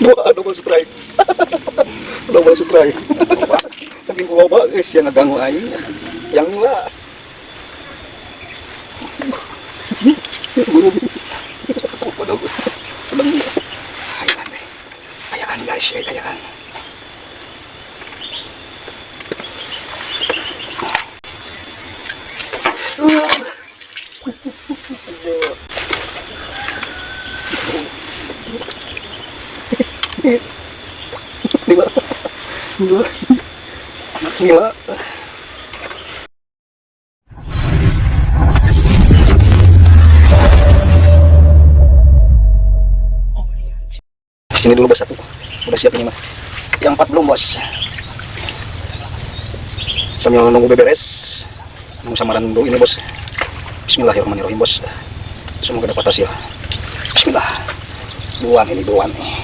Dua, double strike. Double strike. Saking kuloba guys yang ngeganggu aing. Yang lah. Waduh. Sedang kayaan deh. Kayaan guys, ya kayaan. Gila. Gila. Gila. Sini dulu bos, satu. Udah siap ini mah. Yang 4 belum bos. Sambil nunggu beberes, nunggu samaran dulu ini bos. Bismillahirrahmanirrahim bos. Semoga dapat hasil. Bismillah. Duluan ini duluan nih.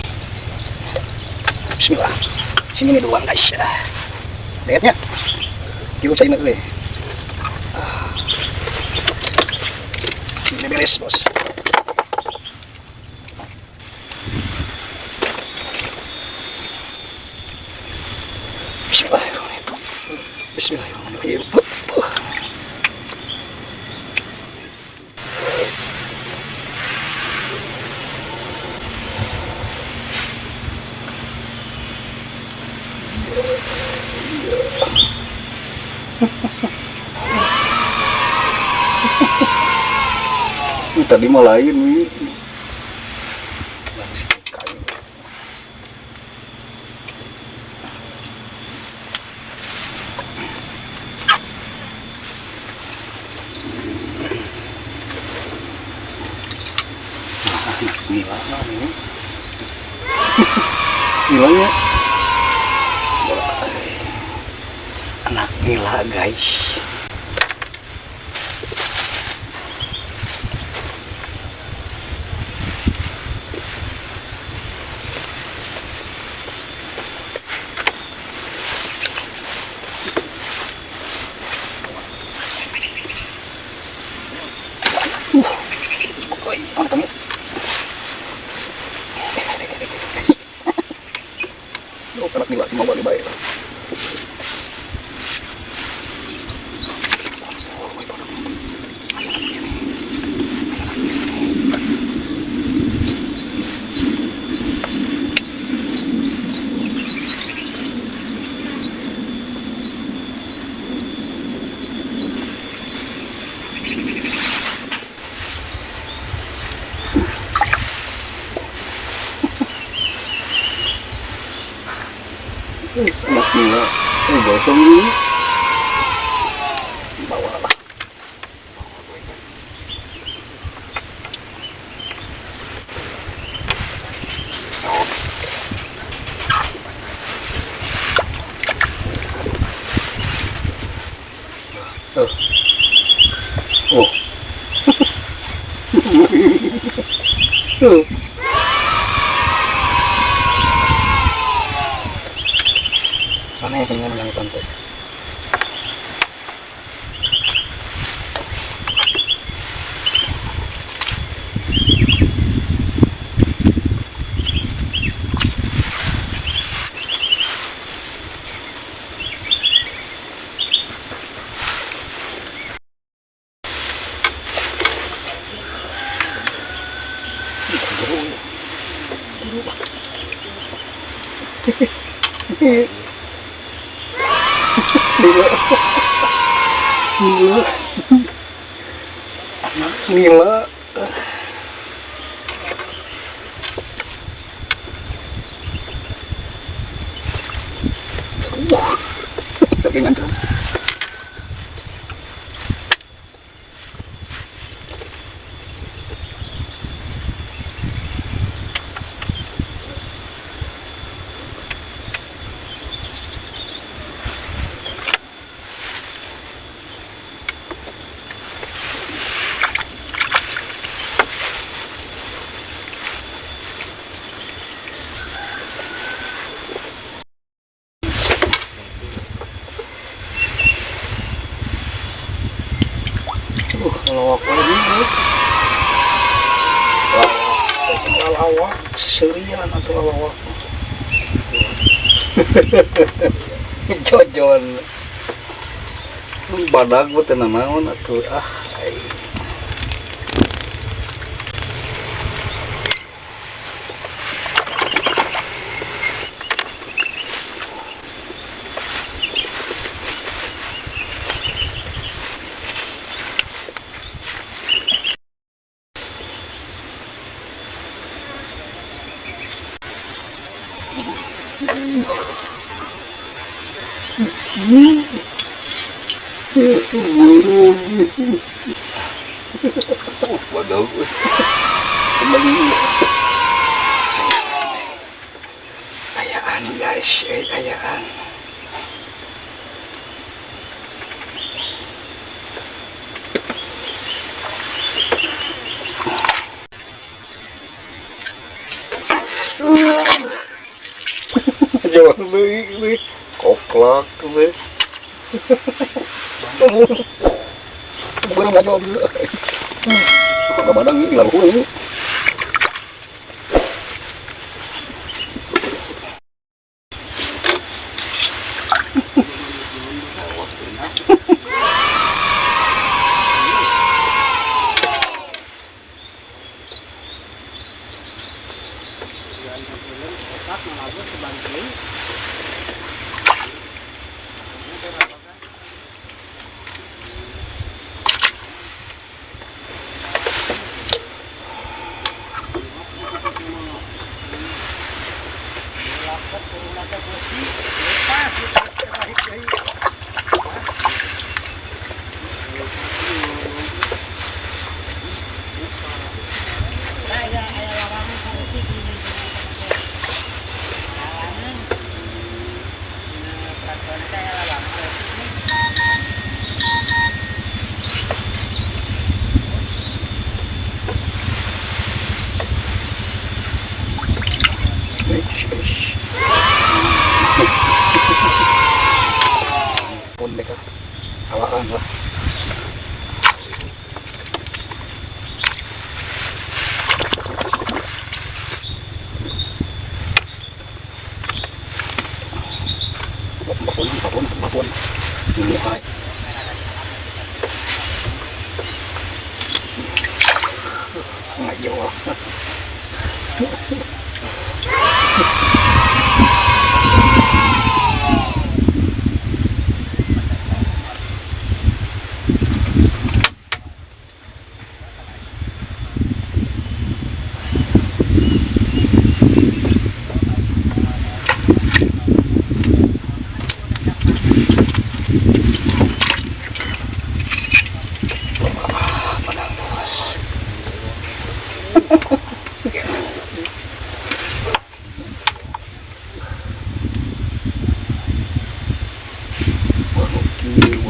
Bismillah. Sini nih duluan guys. Lihatnya. Kilo China dulu. Ini beres bos. Bismillahirrahmanirrahim. Bismillahirrahmanirrahim. Tadi mau lain nih. Gila ini. Gilanya. Anak gila guys. Anak gila semua balik baik. Anak gila, gosong ini. Bawa lah. Oh. Sana yang pantai. Gila. Gila. Gila. Lagi ngancam. lawak seserian atau lawak jojon badag buat naon atuh badag ayaan guys ayaan jauh lebih koklak tuh barang nggak jauh dulu nggak badang ini lalu ini pun mereka awaan lah bakun ini ay ngajo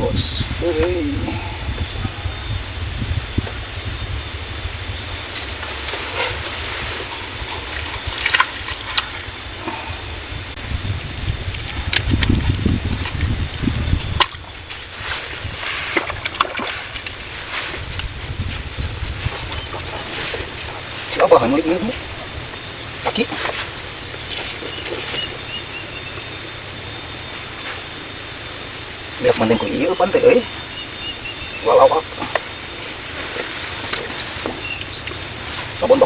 bos siapa kan ngulik ini kaki lihat mending ku iya pantai walawak babon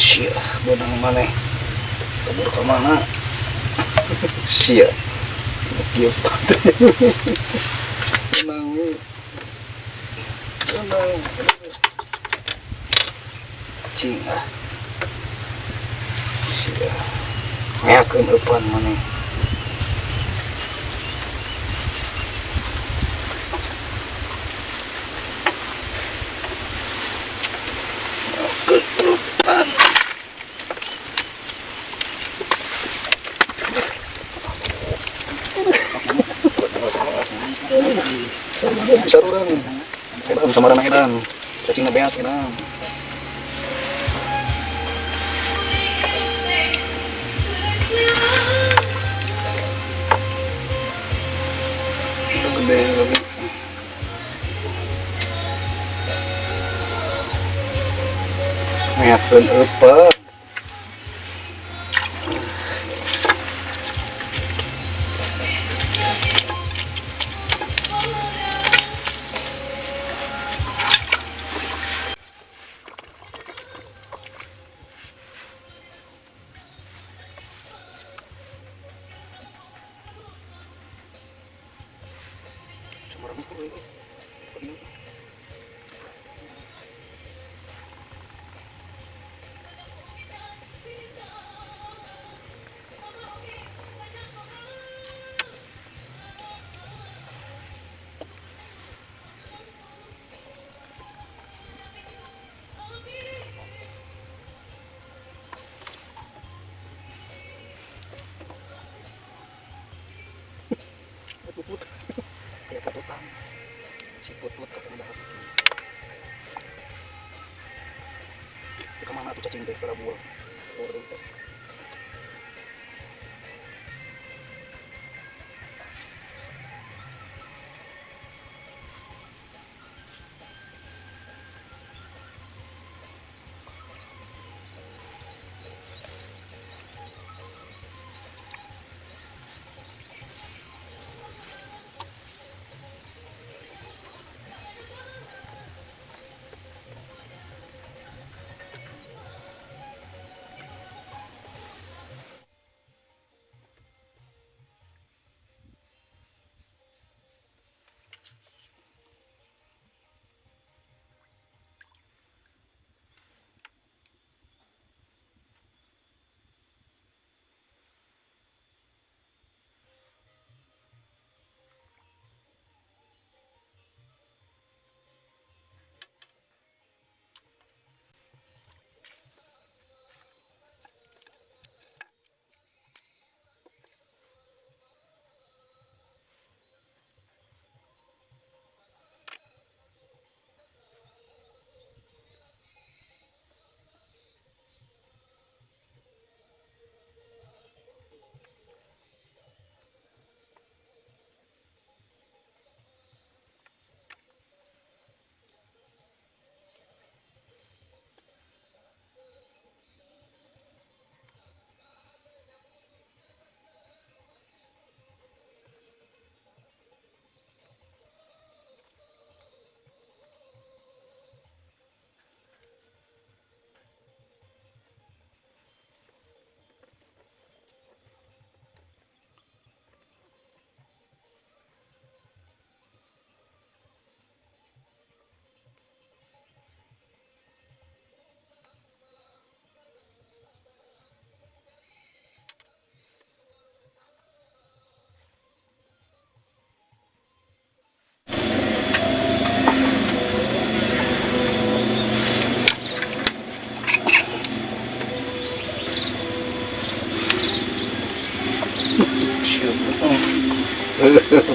sia benang mana kabur ke mana sia kieu benang cacing sia ngakeun eupan maneh ketupan bisa orang edan sama anak edan cacing beat edan gede lagi ngakeun eupan Semarang itu putut kayak pututan si putut kependah kemana tuh cacing teh pada buah teh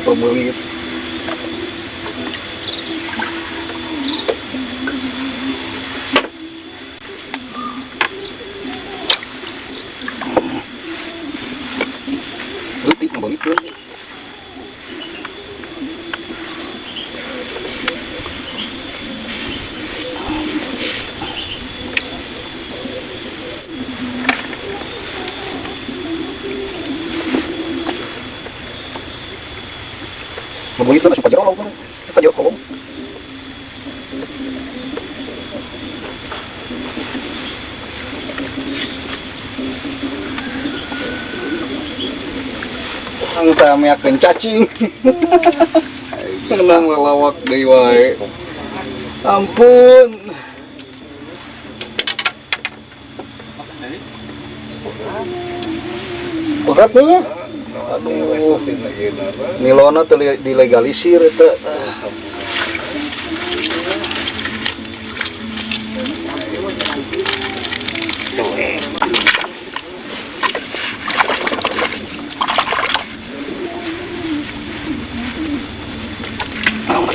pembelit letik pembelit tuh pembelit tuh suka jerolong kan suka jerolong angta meakeun cacing menang lawak deui wae ampun berat nih. Aduh, nilona teh dilegalisir eta.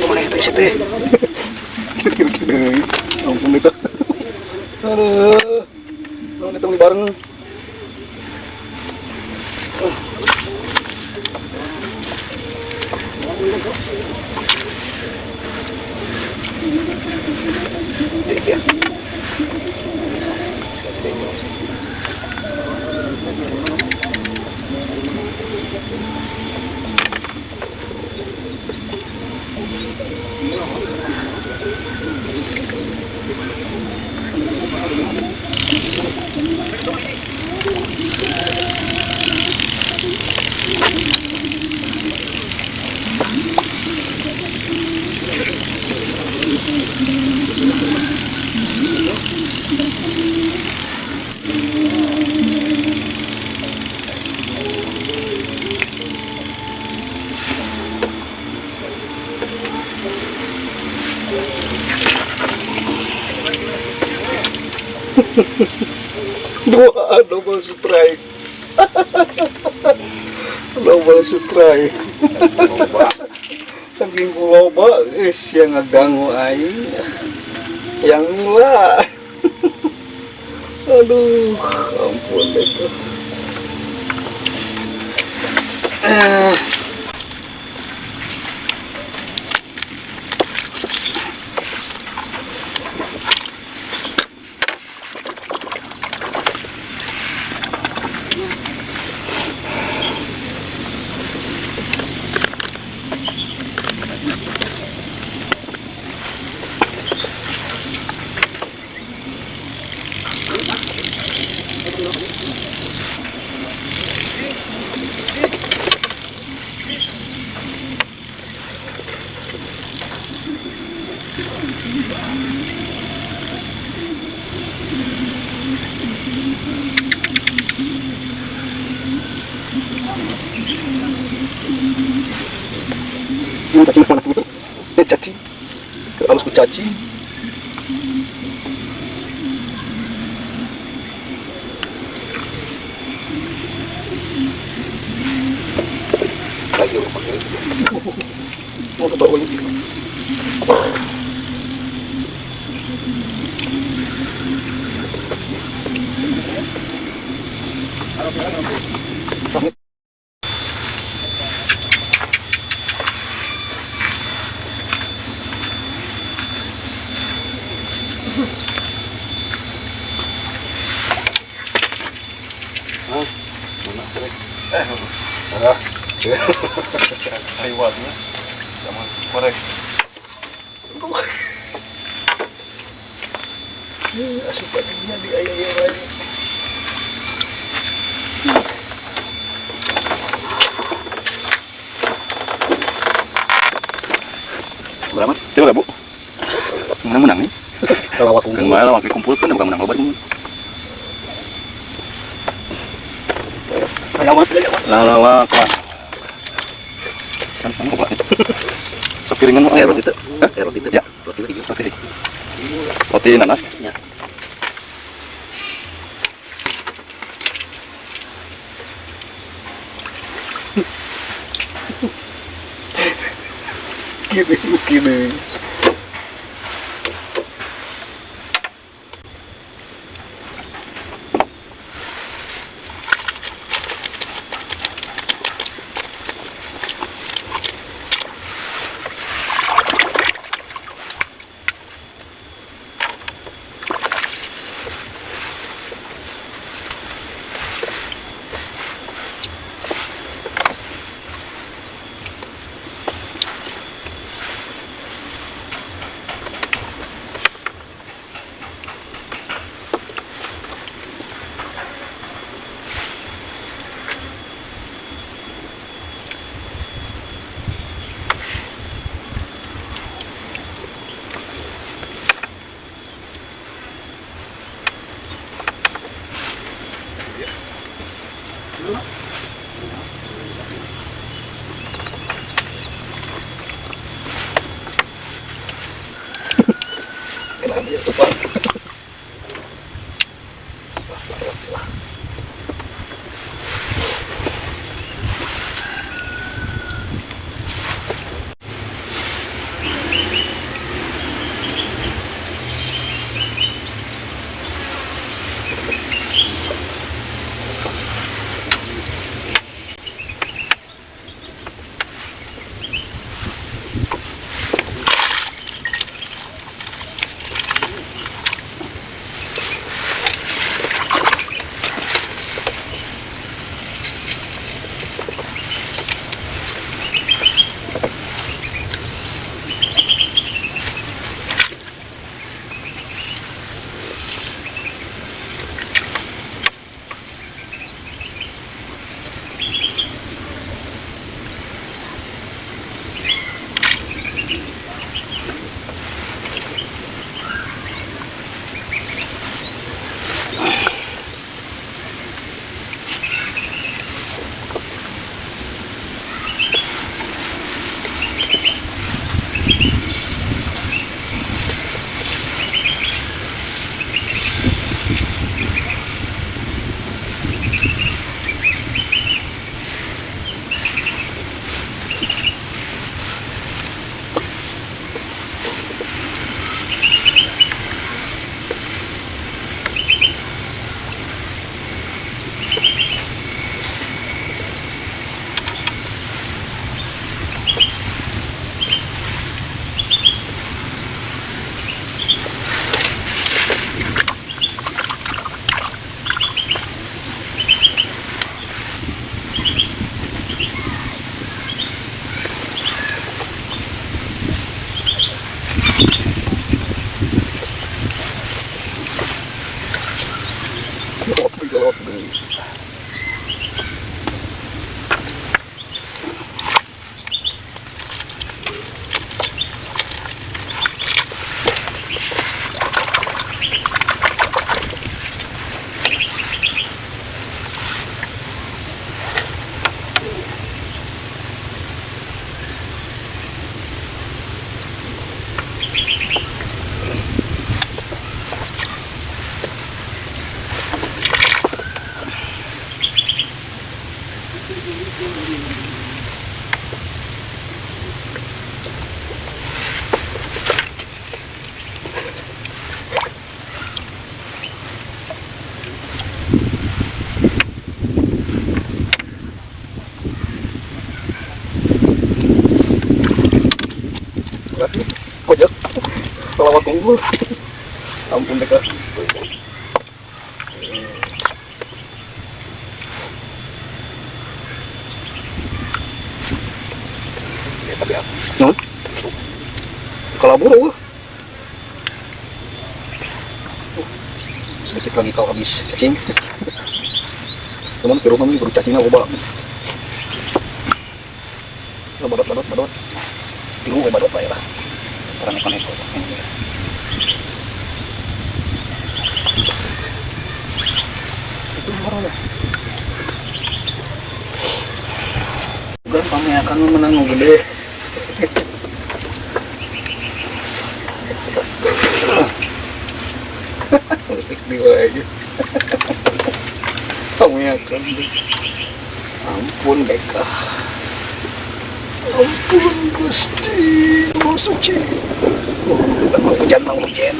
Mana eta isi teh? Kira-kira ampun eta. Aduh. Naon eta bareng. Ya. Dua double strike. Double strike. Saking kuloba geus yang ngaganggu aing. Yang mula. Aduh, ampun itu. Ini cacing mana tuh? Ini cacing. Harus ku cacing. Lagi rumah pakai. Mau ke bawah ini. Lewatnya sama korek. Asupannya di ayah lagi. Berapa? Coba Bu. Menang nih. Kalau aku Kemarin waktu kumpul pun bukan menang loba ini. lawak. Lawak Pak. Kan sama Pak. Sepiringan Pak. Roti itu. Roti itu. Ya. Roti itu. Roti nanas. Ya. Gini. Ya, tumpah. Wah. Gelap. Kojak pelawak unggul. Ampun dekat. Ya, tapi apa? Kalau buru sedikit lagi kau habis cacing. Cuman ke rumah ini baru cacingnya ubah. Badot. Tiru badot lah ya. Karena neko. Itu baru lah. Gampang ya kan menang gede. Politik dia aja. Kamu ya kan. Ampun Beka. Ampun Gusti, mau suci. Oh, bukan mau hujan. Hujan.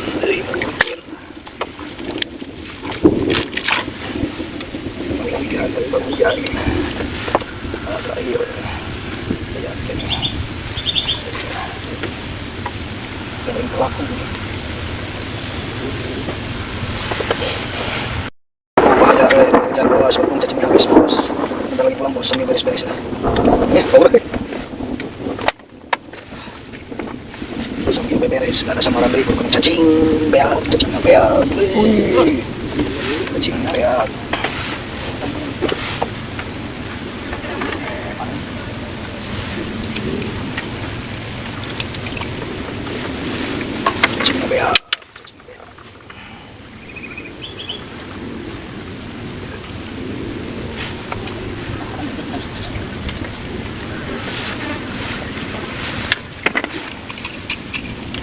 Terakhir. Yakin. Jangan kelaku. Bahaya, hujan bos, untung cacingnya habis bos. Bentar lagi pulang bos, sambil beres-beres lah. Ya, boleh. Sambil beres, ada samaran dari kurang cacing beak. Cacing beak.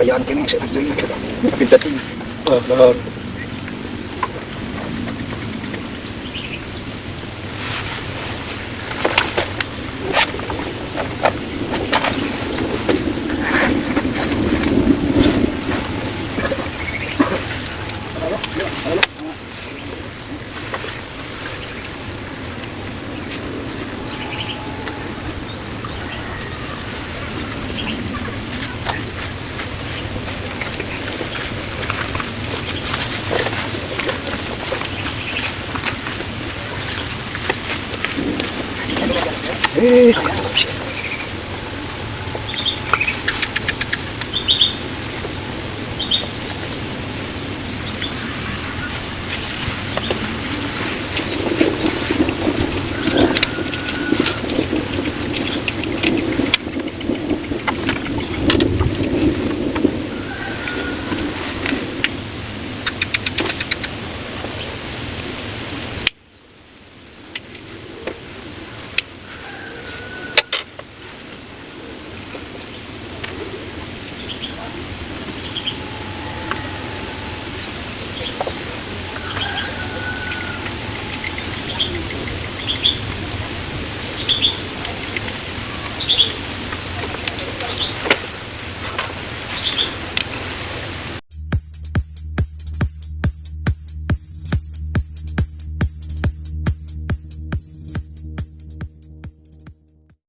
Kayaan kini sa ito yung pintat. Lahat. Eh,